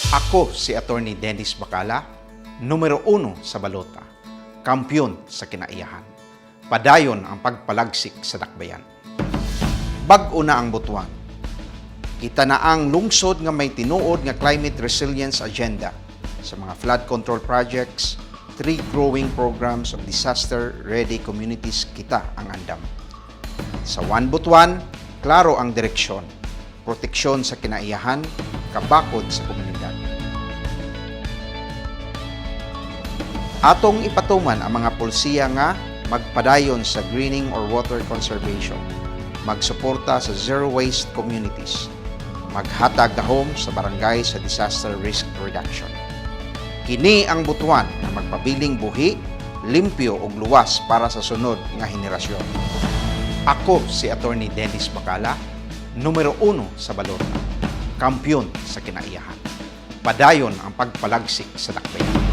Ako si Attorney Dennis Bacala, numero 1 sa balota, kampyon sa kinaiyahan. Padayon ang pagpalagsik sa dakbayan. Bag-o na ang butuan. Kita na ang lungsod nga may tinuod nga climate resilience agenda sa mga flood control projects, tree growing programs of disaster-ready communities kita ang andam. Sa One Butuan, klaro ang direksyon, proteksyon sa kinaiyahan, kabakod sa komunidad. Atong ipatuman ang mga pulsiya nga magpadayon sa greening or water conservation, magsuporta sa zero waste communities, maghatag dahom sa barangay sa disaster risk reduction. Kini ang butuan na magpabiling buhi, limpyo ug luwas para sa sunod nga henerasyon. Ako si Attorney Dennis Bacala, numero 1 sa balota, kampyon sa kinaiyahan. Padayon ang pagpalagsik sa dakbayan.